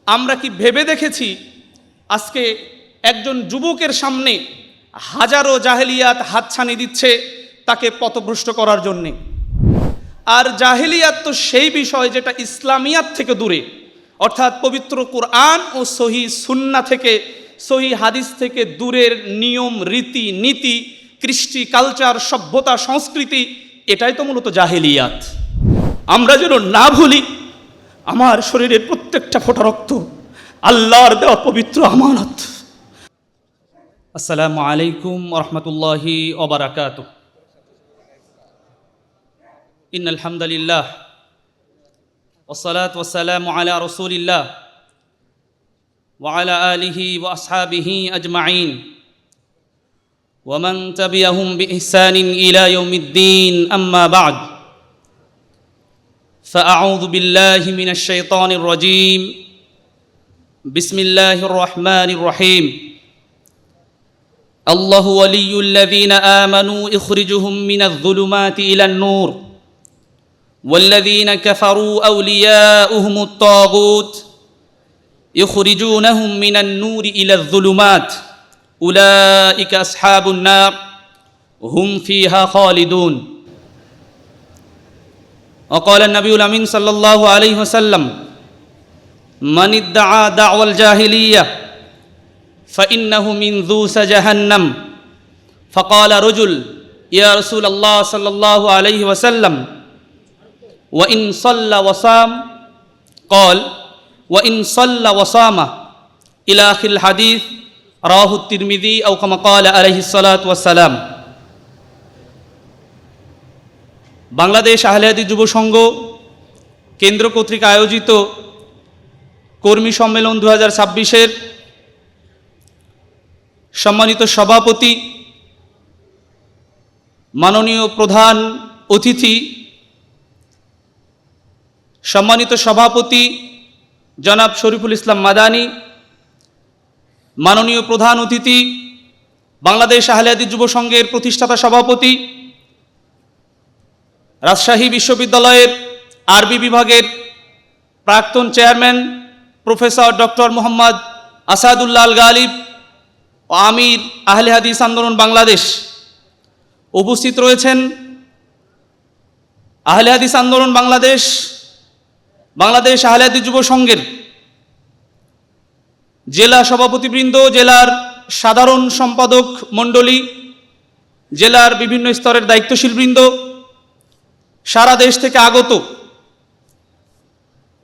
আমরা কি ভেবে দেখেছি আজকে একজন যুবকের সামনে হাজারো জাহেলিয়াত হাতছানি দিচ্ছে তাকে পথভ্রষ্ট করার জন্যে। আর জাহেলিয়াত তো সেই বিষয় যেটা ইসলামিয়াত থেকে দূরে, অর্থাৎ পবিত্র কুরআন ও সহি সুন্নাহ থেকে, সহি হাদিস থেকে দূরের নিয়ম রীতি নীতি, কৃষ্টি কালচার, সভ্যতা সংস্কৃতি, এটাই তো মূলত জাহেলিয়াত। আমরা যেন না ভুলি আমার শরীরের প্রত্যেকটা ফোঁটা রক্ত আল্লাহর দেওয়া পবিত্র আমানত। আসসালামু আলাইকুম ওয়া রাহমাতুল্লাহি ওয়া বারাকাতুহু। ইন্নাল হামদালিল্লাহ ওয়াসসালাতু ওয়াসসালামু আলা রাসূলিল্লাহ ওয়া আলা আলিহি ওয়া আসহাবিহি আজমাইন ওয়া মান তাবিআহুম বিইহসানিন ইলা ইয়াউমিদ্দিন, আম্মা বা'দ। فأعوذ بالله من الشيطان الرجيم. بسم الله الرحمن الرحيم. الله ولي الذين آمنوا يخرجهم من الظلمات إلى النور والذين كفروا أولياؤهم الطاغوت يخرجونهم من النور إلى الظلمات أولئك أصحاب النار هم فيها خالدون. وقال النبي الأمين صلى الله عليه وسلم: من ادعى دعوى الجاهلية فإنه من ذوس جهنم. فقال رجل: يا رسول الله صلى الله عليه وسلم وإن صلى وصام؟ قال: وإن صلى وصام إلى آخر الحديث. رواه الترمذي أو كما قال عليه الصلاة والسلام. বাংলাদেশ আহলে হাদিস যুব সংঘ কেন্দ্র কর্তৃক আয়োজিত কর্মী সম্মেলন 2026-এর সম্মানিত সভাপতি, মাননীয় প্রধান অতিথি, সম্মানিত সভাপতি জনাব শরীফুল ইসলাম মাদানী, মাননীয় প্রধান অতিথি বাংলাদেশ আহলে হাদিস যুব সংঘের প্রতিষ্ঠাতা সভাপতি, রাজশাহী বিশ্ববিদ্যালয়ের আরবি বিভাগের প্রাক্তন chairman professor doctor Muhammad Asadullah Al Ghalib ও আমির আহলে হাদিস আন্দোলন বাংলাদেশ, উপস্থিত রয়েছেন আহলে হাদিস আন্দোলন বাংলাদেশ, বাংলাদেশ আহলে হাদিস যুব সংঘের জেলা সভাপতিবৃন্দ, জেলার সাধারণ সম্পাদক মণ্ডলী, জেলার বিভিন্ন স্তরের দায়িত্বশীলবৃন্দ, সারা দেশ থেকে আগত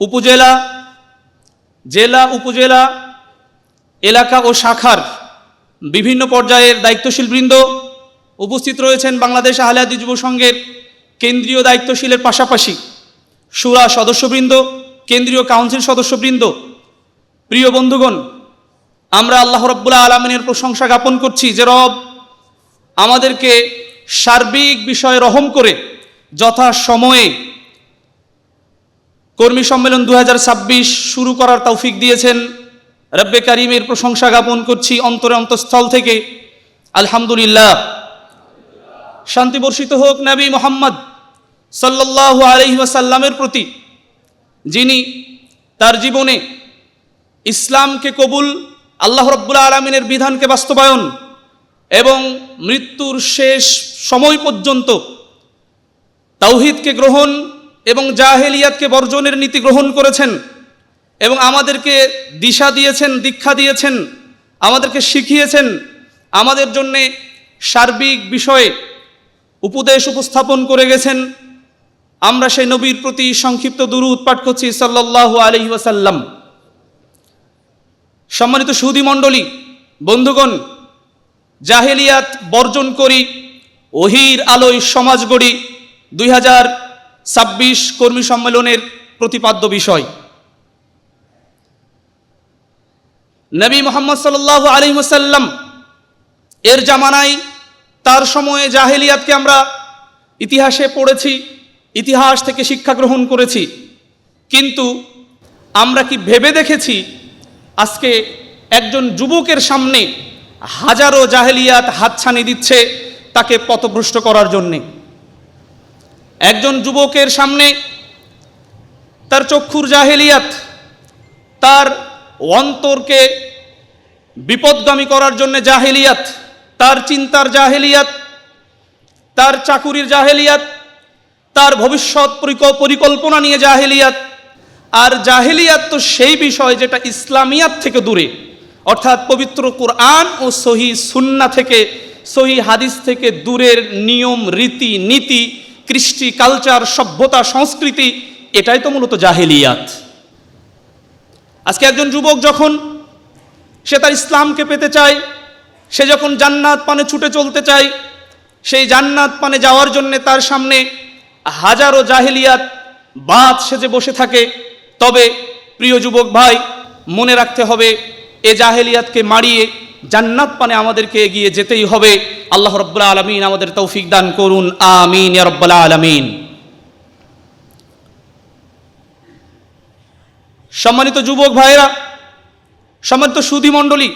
উপজেলা, জেলা, উপজেলা, এলাকা ও শাখার বিভিন্ন পর্যায়ের দায়িত্বশীলবৃন্দ, উপস্থিত রয়েছেন বাংলাদেশ আহলে হাদিস যুব সংঘের কেন্দ্রীয় দায়িত্বশীলের পাশাপাশি শুরা সদস্যবৃন্দ, কেন্দ্রীয় কাউন্সিল সদস্যবৃন্দ। প্রিয় বন্ধুগণ, আমরা আল্লাহ রাব্বুল আলামিনের প্রশংসা জ্ঞাপন করছি যে রব আমাদেরকে সার্বিক বিষয়ে রহম করে যথা সময়ে কর্মী সম্মেলন 2026 শুরু করার তৌফিক দিয়েছেন। রব্বে কারিমের প্রশংসা জ্ঞাপন করছি অন্তরে অন্তঃস্থল থেকে, আলহামদুলিল্লাহ। শান্তি বর্ষিত হোক নবী মুহাম্মদ সাল্লাল্লাহু আলাইহি ওয়াসাল্লামের প্রতি, যিনি তার জীবনে ইসলামকে কবুল, আল্লাহ রাব্বুল আলামিনের বিধানকে বাস্তবায়ন এবং মৃত্যুর শেষ সময় পর্যন্ত তাওহীদকে গ্রহণ এবং জাহেলিয়াতকে বর্জনের নীতি গ্রহণ করেছেন এবং আমাদেরকে দিশা দিয়েছেন, দীক্ষা দিয়েছেন, আমাদেরকে শিখিয়েছেন, আমাদের জন্যে সার্বিক বিষয়ে উপদেশ উপস্থাপন করে গেছেন। আমরা সেই নবীর প্রতি সংক্ষিপ্ত দুরূদ পাঠ করছি সাল্লাল্লাহু আলাইহি ওয়াসাল্লাম। সম্মানিত সুধী মণ্ডলী, বন্ধুগণ, জাহেলিয়াত বর্জন করি, ওহীর আলোয় সমাজ গড়ি 2026 কর্মী সম্মেলনের প্রতিপাদ্য বিষয়। নবী মুহাম্মদ সাল্লাল্লাহু আলাইহি ওয়াসাল্লাম এর জামানায়, তার সময়ে জাহেলিয়াতকে আমরা ইতিহাসে পড়েছি, ইতিহাস থেকে শিক্ষা গ্রহণ করেছি, কিন্তু আমরা কি ভেবে দেখেছি আজকে একজন যুবকের সামনে হাজারো জাহেলিয়াত হাতছানি দিচ্ছে তাকে পথভ্রষ্ট করার জন্যে। একজন যুবকের সামনে তার চক্ষুর জাহেলিয়াত, তার অন্তরকে বিপদগামী করার জন্য জাহেলিয়াত, তার চিন্তার জাহেলিয়াত, তার চাকুরির জাহেলিয়াত, তার ভবিষ্যৎ পরিকল্পনা নিয়ে জাহেলিয়াত। আর জাহেলিয়াত তো সেই বিষয় যেটা ইসলামিয়াত থেকে দূরে, অর্থাৎ পবিত্র কোরআন ও সহি সুন্না থেকে, সহি হাদিস থেকে দূরের নিয়ম, রীতি, নীতি, কৃষ্টি, কালচার, সভ্যতা, সংস্কৃতি, এটাই তো মূলত জাহেলিয়াত। আজকে একজন যুবক যখন সে তার ইসলামকে পেতে চায়, সে যখন জান্নাত পানে ছুটে চলতে চায়, সেই জান্নাত পানে যাওয়ার জন্য তার সামনে হাজারো জাহেলিয়াত বাদ সেজে বসে থাকে। তবে প্রিয় যুবক ভাই, মনে রাখতে হবে এ জাহেলিয়াতকে মারিয়ে জান্নাত পানে আমাদেরকে এগিয়ে যেতেই হবে। আল্লাহ রাব্বুল আলামিন আমাদের তৌফিক দান করুন, আমিন ইয়া রাব্বাল আলামিন। সম্মানিত যুবক ভাইরা, সম্মানিত সুধী মণ্ডলী,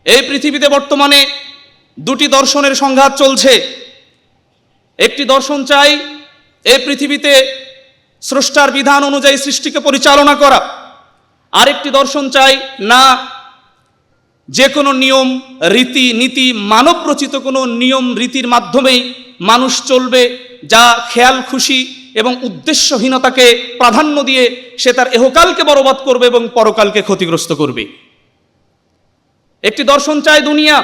এই পৃথিবীতে বর্তমানে দুটি দর্শনের সংঘাত চলছে। একটি দর্শন চাই এই পৃথিবীতে স্রষ্টার বিধান অনুযায়ী সৃষ্টিকে পরিচালনা করা, আরেকটি দর্শন চাই না যে কোনো নিয়ম, রীতি, নীতি, মানব রচিত কোনো নিয়ম রীতির মাধ্যমেই মানুষ চলবে, যা খেয়াল খুশি এবং উদ্দেশ্যহীনতাকে প্রাধান্য দিয়ে সে তার এহকালকে বরবাদ করবে এবং পরকালকে ক্ষতিগ্রস্ত করবে। একটি দর্শন চায় দুনিয়া,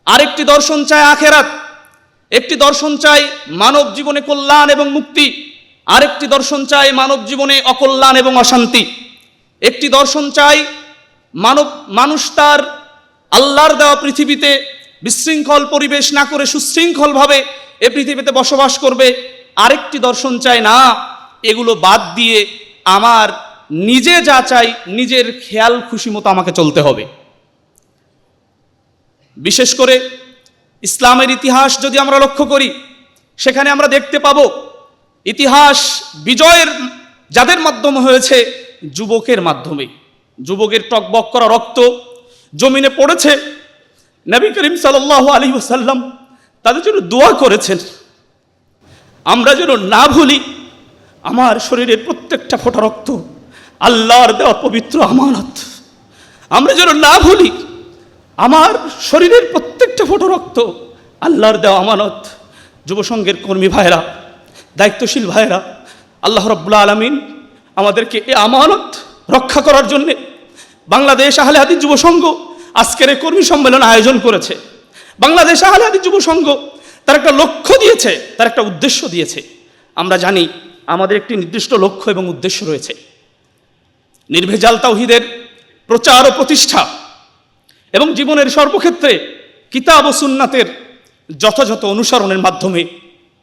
আরেকটি দর্শন চায় আখেরাত। একটি দর্শন চায় মানব জীবনে কল্যাণ এবং মুক্তি, আরেকটি দর্শন চায় মানব জীবনে অকল্যাণ এবং অশান্তি। একটি দর্শন চায় মানুষ তার আল্লাহর দেওয়া পৃথিবীতে বিশৃঙ্খল পরিবেশ না করে সুশৃঙ্খলভাবে এ পৃথিবীতে বসবাস করবে। আরেকটি দর্শন চায় না, এগুলো বাদ দিয়ে আমার নিজে যা চাই নিজের খেয়াল খুশি মতো আমাকে চলতে হবে। বিশেষ করে ইসলামের ইতিহাস যদি আমরা লক্ষ্য করি, সেখানে আমরা দেখতে পাবো ইতিহাস বিজয়ের যাদের মাধ্যমে হয়েছে যুবকের মাধ্যমে। যুবকের টকবক করা রক্ত জমিনে পড়েছে। নবী করিম সাল্লাল্লাহু আলাইহি ওয়াসাল্লাম তাদের জন্য দোয়া করেছেন, আমরা যেন না ভুলি আমার শরীরের প্রত্যেকটা ফোঁটা রক্ত আল্লাহর দেওয়া পবিত্র আমানত। আমরা যেন না ভুলি আমার শরীরের প্রত্যেকটা ফোঁটা রক্ত আল্লাহর দেওয়া আমানত। যুব সংঘের কর্মী ভাইরা, দায়িত্বশীল ভাইরা, আল্লাহ রাব্বুল আলামিন আমাদেরকে এই আমানত রক্ষা করার জন্যে বাংলাদেশ আহলে হাদিস যুব সংঘ আজকের এই কর্মী সম্মেলন আয়োজন করেছে। বাংলাদেশ আহলে হাদিস যুব সংঘ তার একটা লক্ষ্য দিয়েছে, তার একটা উদ্দেশ্য দিয়েছে। আমরা জানি আমাদের একটি নির্দিষ্ট লক্ষ্য এবং উদ্দেশ্য রয়েছে, নির্ভেজাল তাওহীদের প্রচার ও প্রতিষ্ঠা এবং জীবনের সর্বক্ষেত্রে কিতাব ও সুন্নাতের যথাযথ অনুসরণের মাধ্যমে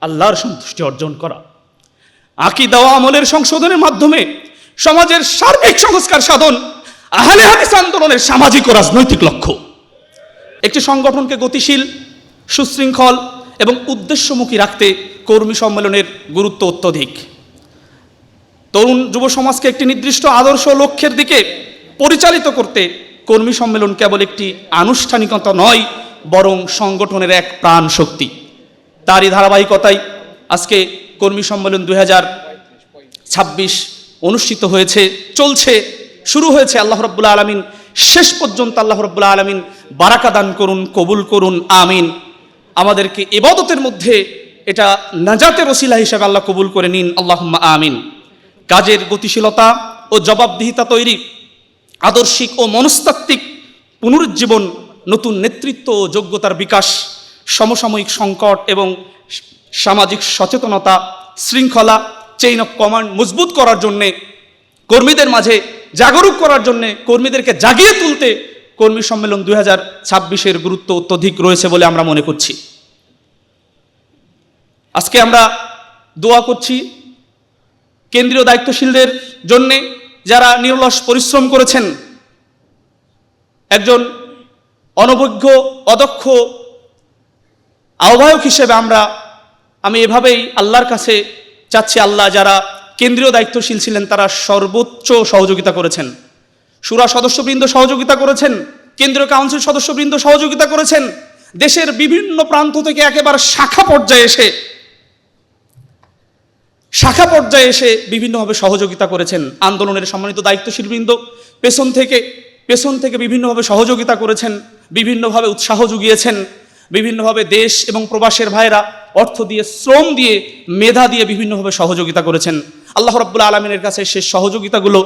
আল্লাহর সন্তুষ্টি অর্জন করা, আকীদা ও আমলের সংশোধনের মাধ্যমে সমাজের সার্বিক সংস্কার সাধন আহলে হাদিস আন্দোলনের সামাজিক ও রাজনৈতিক লক্ষ্য। একটি সংগঠনকে গতিশীল, সুশৃঙ্খল এবং উদ্দেশ্যমুখী রাখতে কর্মী সম্মেলনের গুরুত্ব অত্যধিক। তরুণ যুব সমাজকে একটি নির্দিষ্ট আদর্শ লক্ষ্যের দিকে পরিচালিত করতে কর্মী সম্মেলন কেবল একটি আনুষ্ঠানিকতা নয়, বরং সংগঠনের এক প্রাণ শক্তি। তারই ধারাবাহিকতায় আজকে কর্মী সম্মেলন 2026 অনুষ্ঠিত হয়েছে, চলছে, শুরু হয়েছে। আল্লাহ রাব্বুল আলামিন শেষ পর্যন্ত আল্লাহ রাব্বুল আলামিন বারাকা দান করুন, কবুল করুন, আমিন। আমাদেরকে ইবাদতের মধ্যে এটা নাজাতের ওসিলা হিসেবে আল্লাহ কবুল করে নিন, আল্লাহুম্মা আমিন। কাজের গতিশীলতা ও জবাবদিহিতা তৈরি, আদর্শিক ও মনস্তাত্ত্বিক পুনরুজ্জীবন, নতুন নেতৃত্ব ও যোগ্যতার বিকাশ, সমসাময়িক সংকট এবং সামাজিক সচেতনতা, শৃঙ্খলা, চেইন অফ কমান্ড মজবুত করার জন্যে, কর্মীদের মাঝে জাগরুক করার জন্যে, কর্মীদেরকে জাগিয়ে তুলতে কর্মী সম্মেলন 2026-এর গুরুত্ব অত্যধিক রয়েছে বলে আমরা মনে করছি। আজকে আমরা দোয়া করছি কেন্দ্রীয় দায়িত্বশীলদের জন্যে, যারা নিরলস পরিশ্রম করেছেন। একজন অনভিজ্ঞ অদক্ষ আহ্বায়ক হিসেবে আমি এভাবেই আল্লাহর কাছে চাচ্ছি, আল্লাহ যারা কেন্দ্রীয় দায়িত্বশীল ছিলেন তারা সর্বোচ্চ সহযোগিতা করেছেন, শুরা সদস্যবৃন্দ সহযোগিতা করেছেন, কেন্দ্রীয় কাউন্সিল সদস্যবৃন্দ সহযোগিতা করেছেন, দেশের বিভিন্ন প্রান্ত থেকে একেবারে শাখা পর্যায়ে এসে শাখা পর্যায়ে এসে বিভিন্নভাবে সহযোগিতা করেছেন। আন্দোলনের সম্মানিত দায়িত্বশীলবৃন্দ পেছন থেকে বিভিন্নভাবে সহযোগিতা করেছেন, বিভিন্নভাবে উৎসাহ জুগিয়েছেন, বিভিন্নভাবে দেশ এবং প্রবাসের ভাইরা অর্থ দিয়ে, শ্রম দিয়ে, মেধা দিয়ে বিভিন্নভাবে সহযোগিতা করেছেন। আল্লাহ রাব্বুল আলামিনের কাছে সেই সহযোগিতাগুলো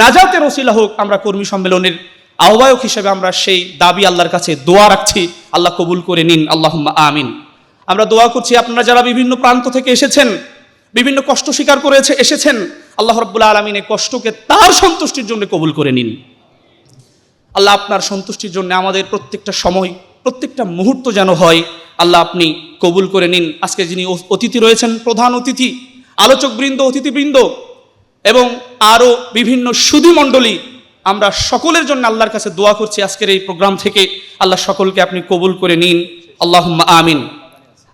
নাজাতের ওসিলা হোক। আমরা কর্মী সম্মেলনের আহ্বায়ক হিসেবে আমরা সেই দাবি আল্লাহর কাছে দোয়া রাখছি, আল্লাহ কবুল করে নিন, আল্লাহুম্মা আমিন। আমরা দোয়া করছি আপনারা যারা বিভিন্ন প্রান্ত থেকে এসেছেন, বিভিন্ন কষ্ট স্বীকার করে এসেছেন, আল্লাহ রাব্বুল আলামিন এই কষ্টকে তার সন্তুষ্টির জন্য কবুল করে নিন। আল্লাহ আপনার সন্তুষ্টির জন্য আমাদের প্রত্যেকটা সময়, প্রত্যেকটা মুহূর্ত যেন হয়, আল্লাহ আপনি কবুল করে নিন। আজকে যিনি অতিথি রয়েছেন, প্রধান অতিথি, আলোচকবৃন্দ, অতিথিবৃন্দ এবং আরও বিভিন্ন সুধী মণ্ডলী, আমরা সকলের জন্য আল্লাহর কাছে দোয়া করছি আজকের এই প্রোগ্রাম থেকে, আল্লাহ সকলকে আপনি কবুল করে নিন, আল্লাহুম্মা আমিন।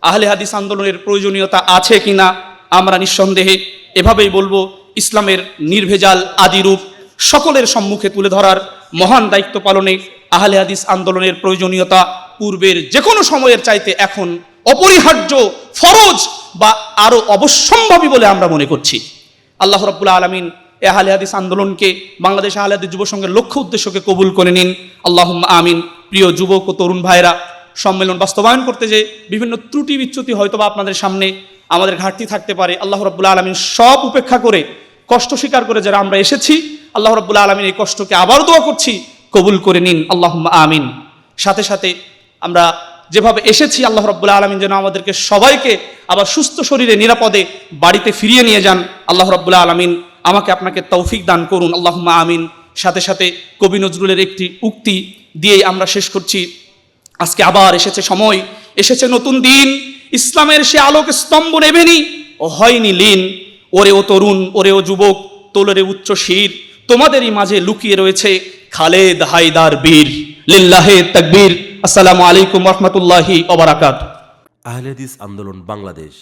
আহলে হাদিস আন্দোলনের প্রয়োজনীয়তা আছে কিনা আমরা নিঃসন্দেহে এভাবেই বলবো। ইসলামের নির্ভেজাল আদিরূপ সকলের সম্মুখে তুলে ধরার মহান দায়িত্ব পালনে আহলে হাদিস আন্দোলনের প্রয়োজনীয়তা পূর্বের যে কোনো সময়ের চাইতে এখন অপরিহার্য, ফরজ বা আরো অবশ্যম্ভাবী বলে আমরা মনে করছি। আল্লাহ রাব্বুল আলামিন এই আহলে হাদিস আন্দোলনকে, বাংলাদেশ আহলে হাদিস যুব সংঘের লক্ষ্য উদ্দেশ্যকে কবুল করে নিন, আল্লাহুম্মা আমিন। প্রিয় যুবক ও তরুণ ভাইরা, সম্মেলন বাস্তবায়ন করতে যে বিভিন্ন ত্রুটি বিচ্যুতি হয়তোবা আপনাদের সামনে আমাদের ঘাটতি থাকতে পারে, আল্লাহ রাব্বুল আলামিন সব উপেক্ষা করে, কষ্ট স্বীকার করে যারা আমরা এসেছি, আল্লাহ রাব্বুল আলামিন এই কষ্টকে আবার দোয়া করছি কবুল করে নিন, আল্লাহুম্মা আমিন। সাথে সাথে আমরা যেভাবে এসেছি, আল্লাহ রাব্বুল আলামিন যেন আমাদেরকে সবাইকে আবার সুস্থ শরীরে নিরাপদে বাড়িতে ফিরিয়ে নিয়ে যান, আল্লাহ রাব্বুল আলামিন আমাকে আপনাকে তৌফিক দান করুন, আল্লাহুম্মা আমিন। সাথে সাথে কবি নজরুলের একটি উক্তি দিয়েই আমরা শেষ করছি। আজকে আবার এসেছে সময়, এসেছে নতুন দিন, ইসলামের সে আলোক স্তম্ভ নেবেনি ও হয়নি লীন। ওরে ও তরুণ, ওরে ও যুবক, তোলরে উচ্চ শির, তোমাদেরই মাঝে লুকিয়ে রয়েছে খালেদ হায়দার বীর। লিল্লাহে তাকবীর। আসসালামু আলাইকুম ওয়া রাহমাতুল্লাহি ওয়া বারাকাতুহু। আহলে হাদিস আন্দোলন বাংলাদেশ